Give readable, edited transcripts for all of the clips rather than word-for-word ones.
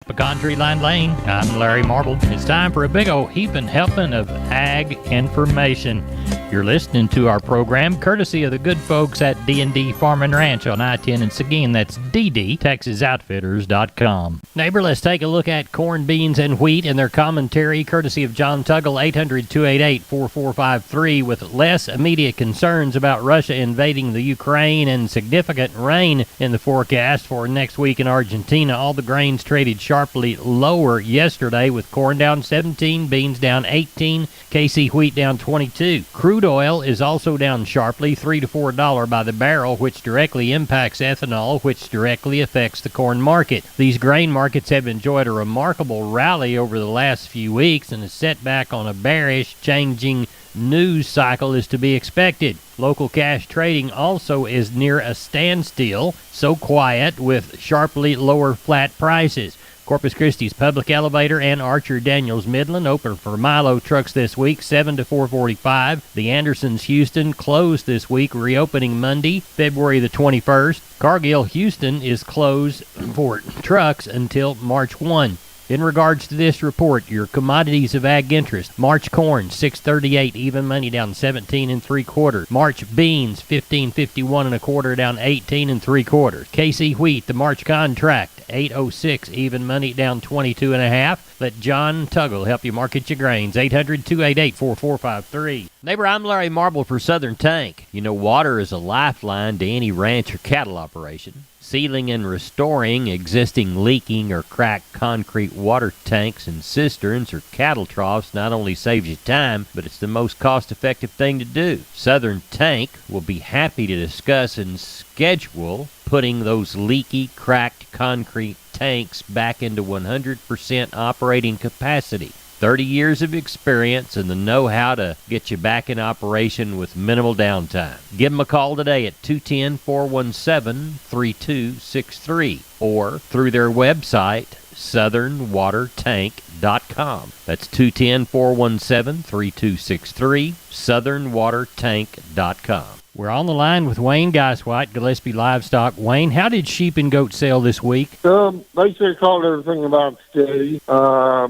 of Country Line Lane. I'm Larry Marble. It's time for a big old heaping helping of ag information. You're listening to our program courtesy of the good folks at D&D Farm and Ranch on I-10 in Seguin. That's DDTexasOutfitters.com. Neighbor, let's take a look at corn, beans, and wheat and their commentary courtesy of John Tuggle, 800-288-4453, with less immediate concerns about Russia invading the Ukraine and significant rain in the forecast for next week in Argentina. All the grains traded sharply lower yesterday, with corn down 17, beans down 18, KC wheat down 22. Crude oil is also down sharply, $3 to $4 by the barrel, which directly impacts ethanol, which directly affects the corn market. These grain markets have enjoyed a remarkable rally over the last few weeks, and a setback on a bearish, changing news cycle is to be expected. Local cash trading also is near a standstill, so quiet with sharply lower flat prices. Corpus Christi's Public Elevator and Archer Daniels Midland open for Milo trucks this week, 7 to 4:45. The Andersons Houston closed this week, reopening Monday, February the 21st. Cargill Houston is closed for trucks until March 1. In regards to this report, your commodities of ag interest: March corn, 638, even money, down 17 3/4. March beans, 1551 1/4, down 18 3/4. KC wheat, the March contract, 806, even money, down 22 1/2. Let John Tuggle help you market your grains. 800-288-4453. Neighbor, I'm Larry Marble for Southern Tank. You know, water is a lifeline to any ranch or cattle operation. Sealing and restoring existing leaking or cracked concrete water tanks and cisterns or cattle troughs not only saves you time, but it's the most cost-effective thing to do. Southern Tank will be happy to discuss and schedule putting those leaky, cracked concrete tanks back into 100% operating capacity. 30 years of experience and the know-how to get you back in operation with minimal downtime. Give them a call today at 210-417-3263 or through their website, southernwatertank.com. That's 210-417-3263, southernwatertank.com. We're on the line with Wayne Geiswhite, Gillespie Livestock. Wayne, how did sheep and goat sell this week? Basically called everything about steady. I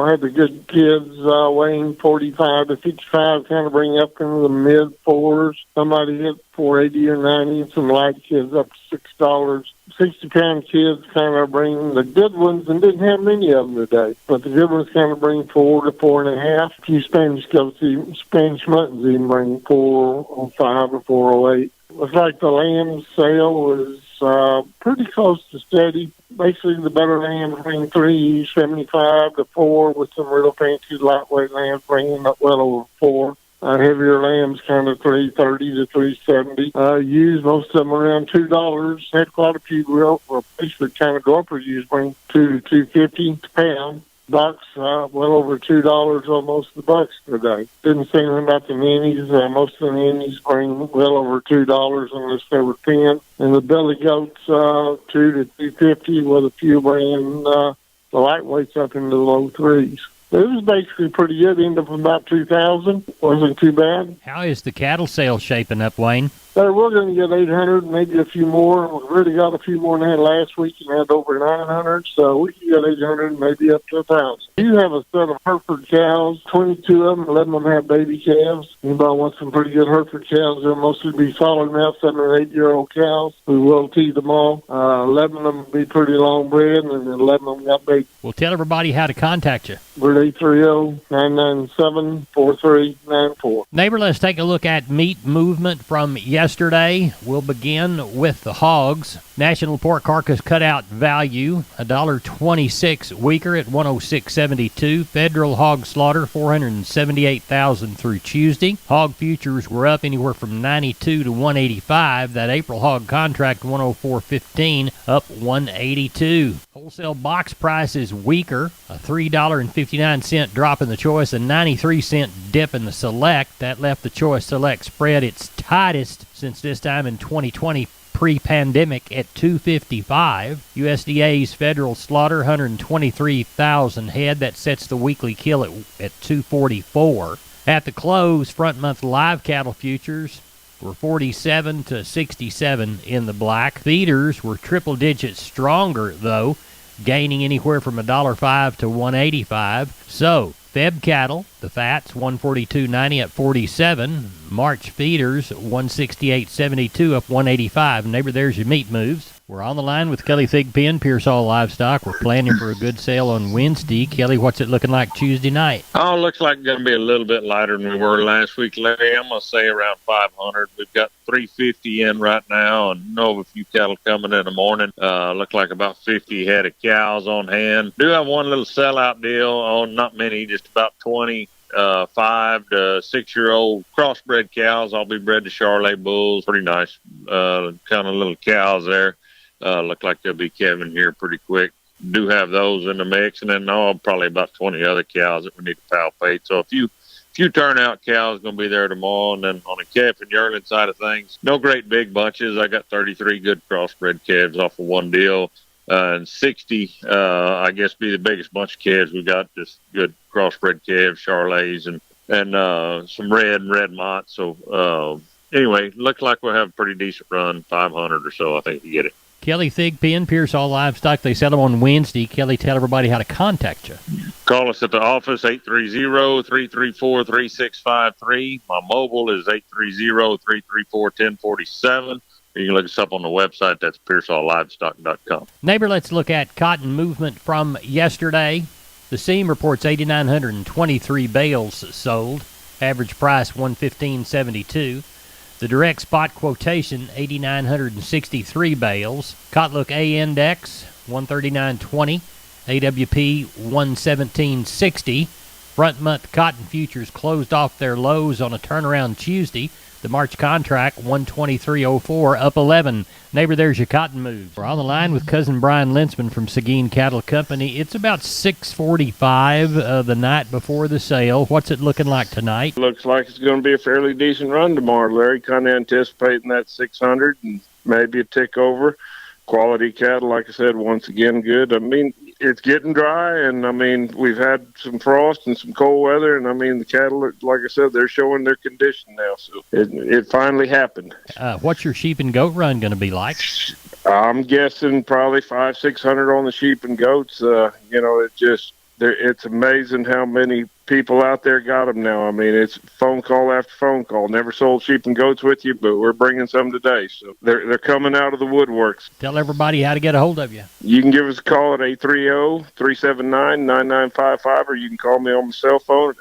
had the good kids weighing 45 to 55, kind of bring up into the mid-4s. Somebody hit 480 or 90, and some light kids up to $6. 60-pound kids kind of bring the good ones, and didn't have many of them today. But the good ones kind of bring 4 to 4.5. A few Spanish goats, Spanish muttons even bring 405 or 408. Looks like the lamb sale was pretty close to steady. Basically, the better lambs bring 375 to 4, with some real fancy lightweight lambs bringing up well over 4. Heavier lambs kind of 330 to 370. Used, most of them around $2. Had quite a few basically kind of gropers used, bring 2 to 250 a pound. Bucks, well over $2 on most of the bucks today. Didn't say anything about the ninnies. Most of the ninnies bring well over $2 unless they were 10. And the belly goats, 2 to 250, with a few bringing the lightweights up into the low 3s. It was basically pretty good. Ended up about 2,000. Wasn't too bad. How is the cattle sale shaping up, Wayne? We're going to get 800, maybe a few more. We really got a few more than had last week, and had over 900, so we can get 800, maybe up to 1,000. You have a set of Hereford cows, 22 of them, 11 of them have baby calves. Anybody wants some pretty good Hereford cows, they'll mostly be solid mouth, 7 or 8-year-old cows. We will tease them all. 11 of them will be pretty long bred, and 11 of them got baby. Well, tell everybody how to contact you. We're at 830-997-4394. Neighbor, let's take a look at meat movement from yesterday. We'll begin with the hogs. National pork carcass cutout value, $1.26 weaker at $106.72. Federal hog slaughter, 478,000 through Tuesday. Hog futures were up anywhere from 92 to 185. That April hog contract, 104.15, up 182. Wholesale box price is weaker, a $3.59 drop in the choice, a 93-cent dip in the select. That left the choice select spread its tightest since this time in 2020 pre-pandemic at 255. USDA's federal slaughter, 123,000 head. That sets the weekly kill at 244. At the close, front month live cattle futures were 47 to 67 in the black. Feeders were triple digits stronger, though. gaining anywhere from $1.05 to $1.85. So, Feb cattle, the fats, $142.90 up 47. March feeders, $168.72 up 185. Neighbor, there's your meat moves. We're on the line with Kelly Thigpen, Pearsall Livestock. We're planning for a good sale on Wednesday. Kelly, what's it looking like Tuesday night? Oh, it looks like it's going to be a little bit lighter than we were last week, Larry. I'm going to say around 500. We've got 350 in right now, and know of a few cattle coming in the morning. Look like about 50 head of cows on hand. Do have one little sellout deal on, not many, just about 20. 5 to 6 year old crossbred cows. I'll be bred to Charolais bulls. Pretty nice, kind of little cows there. Look like they'll be calving here pretty quick. Do have those in the mix, and then probably about 20 other cows that we need to palpate. So a few turnout cows going to be there tomorrow. And then on the calf and yearling side of things, no great big bunches. I got 33 good crossbred calves off of one deal. And 60, I guess, be the biggest bunch of calves we got. Just good crossbred calves, Charolais, and some red Mott. So anyway, looks like we'll have a pretty decent run, 500 or so, I think, to get it. Kelly Thigpen, Pearsall Livestock. They sell them on Wednesday. Kelly, tell everybody how to contact you. Call us at the office, 830-334-3653. My mobile is 830-334-1047. You can look us up on the website. That's PearsallLivestock.com. Neighbor, let's look at cotton movement from yesterday. The seam reports 8,923 bales sold. Average price $115.72. The direct spot quotation 8,963 bales. Cotlook A index 139.20. AWP 117.60. Front month cotton futures closed off their lows on a turnaround Tuesday. The March contract, 123.04, up 11. Neighbor, there's your cotton moves. We're on the line with cousin Brian Linsman from Seguin Cattle Company. It's about 6:45 the night before the sale. What's it looking like tonight? Looks like it's going to be a fairly decent run tomorrow, Larry. Kind of anticipating that 600 and maybe a tick over. Quality cattle, like I said, once again, good. I mean, it's getting dry, and, I mean, we've had some frost and some cold weather, and, I mean, the cattle, like I said, they're showing their condition now, so it finally happened. What's your sheep and goat run going to be like? I'm guessing probably 500-600 on the sheep and goats. It's amazing how many people out there got them now. I mean, it's phone call after phone call. Never sold sheep and goats with you, but we're bringing some today. So they're coming out of the woodworks. Tell everybody how to get a hold of you. You can give us a call at 830-379-9955, or you can call me on my cell phone at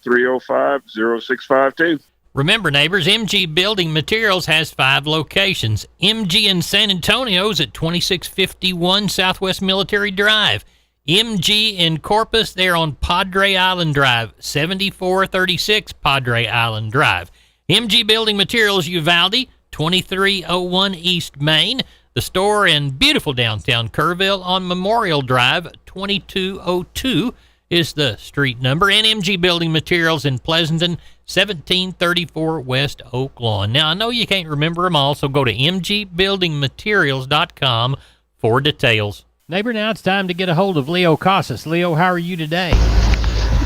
830-305-0652. Remember, neighbors, MG Building Materials has 5 locations. MG in San Antonio's at 2651 Southwest Military Drive. MG in Corpus, they're on Padre Island Drive, 7436 Padre Island Drive. MG Building Materials, Uvalde, 2301 East Main. The store in beautiful downtown Kerrville on Memorial Drive, 2202 is the street number. And MG Building Materials in Pleasanton, 1734 West Oak Lawn. Now, I know you can't remember them all, so go to mgbuildingmaterials.com for details. Neighbor, now it's time to get a hold of Leo Casas. Leo, how are you today?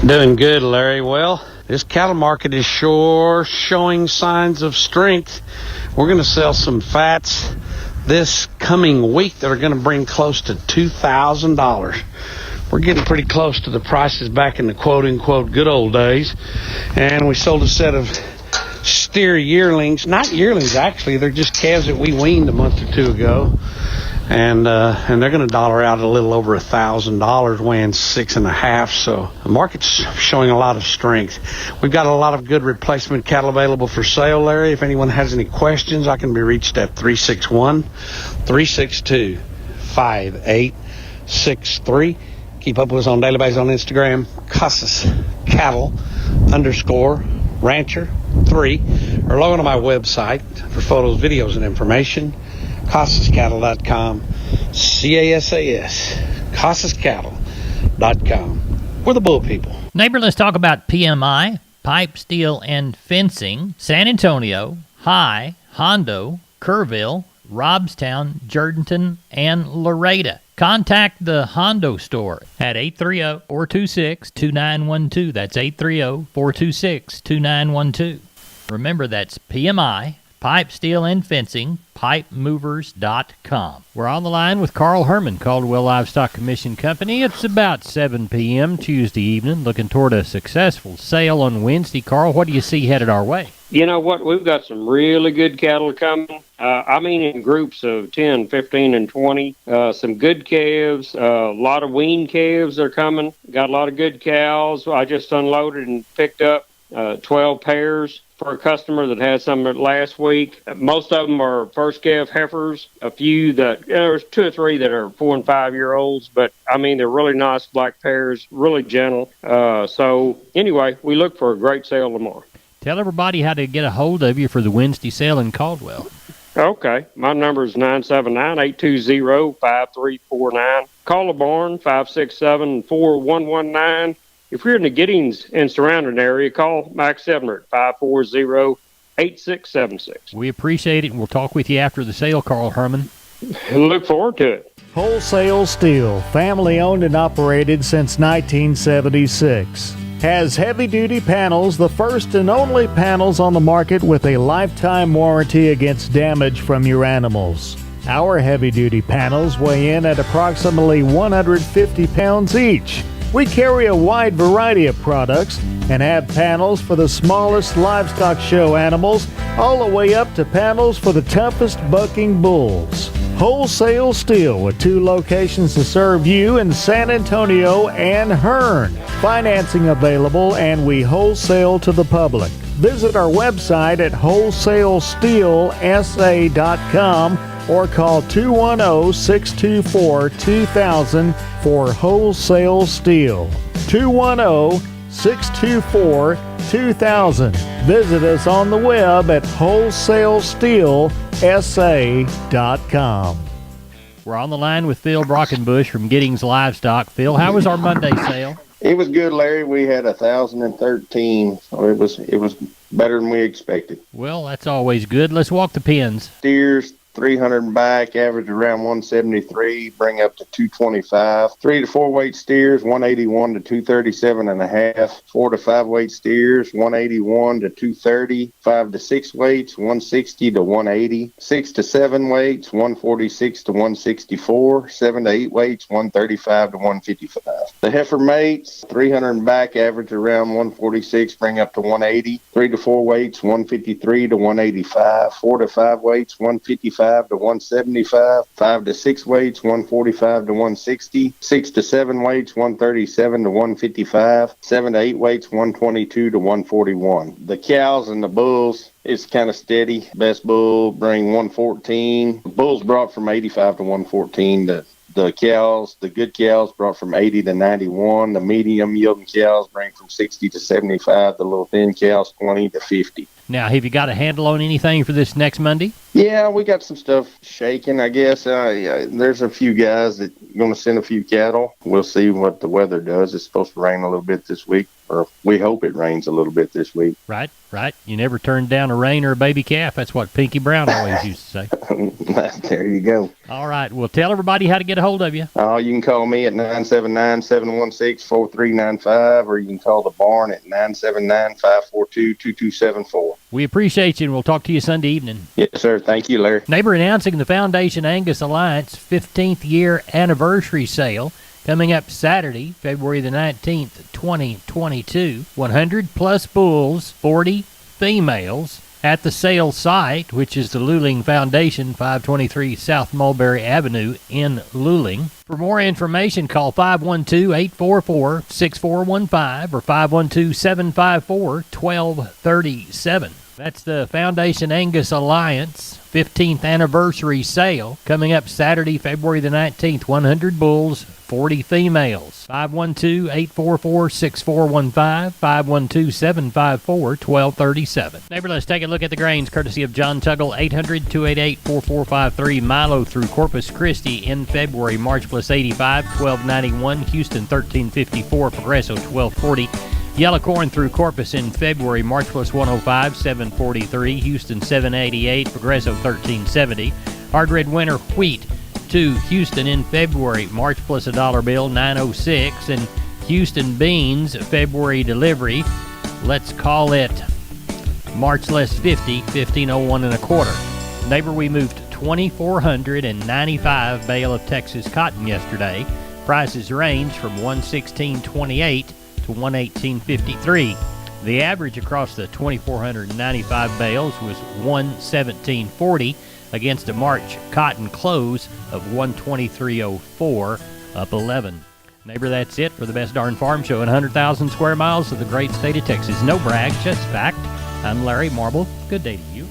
Doing good, Larry. Well, this cattle market is sure showing signs of strength. We're going to sell some fats this coming week that are going to bring close to $2,000. We're getting pretty close to the prices back in the quote-unquote good old days. And we sold a set of steer yearlings. Not yearlings, actually. They're just calves that we weaned a month or two ago. And they're going to dollar out a little over $1,000, weighing 6.5. So the market's showing a lot of strength. We've got a lot of good replacement cattle available for sale, Larry. If anyone has any questions, I can be reached at 361-362-5863. Keep up with us on daily basis on Instagram, Casas Cattle _Rancher 3, or log on to my website for photos, videos, and information. CasasCattle.com, CasasCattle.com. We're the bull people. Neighbor, let's talk about PMI, pipe, steel, and fencing. San Antonio, High, Hondo, Kerrville, Robstown, Jourdanton, and Laredo. Contact the Hondo store at 830-426-2912. That's 830-426-2912. Remember, that's PMI, Pipe, steel, and fencing, pipemovers.com. We're on the line with Carl Herman, Caldwell Livestock Commission Company. It's about 7 p.m. Tuesday evening, looking toward a successful sale on Wednesday. Carl, what do you see headed our way? You know what? We've got some really good cattle coming. In groups of 10, 15, and 20. Some good calves. A lot of wean calves are coming. Got a lot of good cows. I just unloaded and picked up 12 pairs for a customer that had some last week. Most of them are first calf heifers. A few that, there's 2 or 3 that are 4 and 5 year olds, but they're really nice black pairs, really gentle. So anyway, we look for a great sale tomorrow. Tell everybody how to get a hold of you for the Wednesday sale in Caldwell. Okay. My number is 979-820-5349. Call the barn, 567-4119. If you're in the Giddings and surrounding area, call Max Ebner at 540-8676. We appreciate it, and we'll talk with you after the sale, Carl Herman. Look forward to it. Wholesale Steel, family owned and operated since 1976. Has heavy-duty panels, the first and only panels on the market with a lifetime warranty against damage from your animals. Our heavy-duty panels weigh in at approximately 150 pounds each. We carry a wide variety of products and have panels for the smallest livestock show animals all the way up to panels for the toughest bucking bulls. Wholesale Steel with 2 locations to serve you in San Antonio and Hearn. Financing available, and we wholesale to the public. Visit our website at wholesalesteelsa.com or call 210-624-2000 for Wholesale Steel. 210-624-2000. Visit us on the web at wholesalesteelsa.com. We're on the line with Phil Brockenbush from Giddings Livestock. Phil, how was our Monday sale? It was good, Larry. We had 1,013, so it was better than we expected. Well, that's always good. Let's walk the pens. Steers, 300 and back, average around 173, bring up to 225. 3 to 4 weight steers, 181 to 237 and a half. 4 to 5 weight steers, 181 to 230. 5 to 6 weights, 160 to 180. 6 to 7 weights, 146 to 164. 7 to 8 weights, 135 to 155. The heifer mates, 300 and back, average around 146, bring up to 180. 3 to 4 weights, 153 to 185. 4 to 5 weights, 155 to 175, 5 to 6 weights, 145 to 160, 6 to 7 weights, 137 to 155, 7 to 8 weights, 122 to 141. The cows and the bulls, it's kind of steady. Best bull bring 114. The bulls brought from 85 to 114. The cows, the good cows, brought from 80 to 91. The medium yielding cows bring from 60 to 75. The little thin cows, 20 to 50. Now, have you got a handle on anything for this next Monday? Yeah, we got some stuff shaking, I guess. There's a few guys that are going to send a few cattle. We'll see what the weather does. It's supposed to rain a little bit this week, or we hope it rains a little bit this week. Right. You never turn down a rain or a baby calf. That's what Pinky Brown always used to say. There you go. All right. Well, tell everybody how to get a hold of you. You can call me at 979-716-4395, or you can call the barn at 979-542-2274. We appreciate you, and we'll talk to you Sunday evening. Yes, sir. Thank you, Larry. Neighbor announcing the Foundation Angus Alliance 15th year anniversary sale coming up Saturday, February the 19th, 2022. 100 plus bulls, 40 females at the sale site, which is the Luling Foundation, 523 South Mulberry Avenue in Luling. For more information, call 512-844-6415 or 512-754-1237. That's the Foundation Angus Alliance 15th anniversary sale coming up Saturday, February the 19th. 100 bulls, 40 females. 512-844-6415, 512-754-1237. Neighbor, let's take a look at the grains courtesy of John Tuggle, 800-288-4453. Milo through Corpus Christi in February, March plus 85, 1291. Houston 1354, Progresso 1240. Yellow corn through Corpus in February, March plus 105, 743. Houston 788, Progresso 1370. Hard red winter wheat to Houston in February, March plus $1 bill 906. And Houston beans February delivery, let's call it March less 50, 1501 and a quarter. Neighbor, we moved 2,495 bale of Texas cotton yesterday. Prices range from $116.28 to $118.53. The average across the 2,495 bales was $117.40 against a March cotton close of $123.04, up 11. Neighbor, that's it for the best darn farm show in 100,000 square miles of the great state of Texas. No brag, just fact. I'm Larry Marble. Good day to you.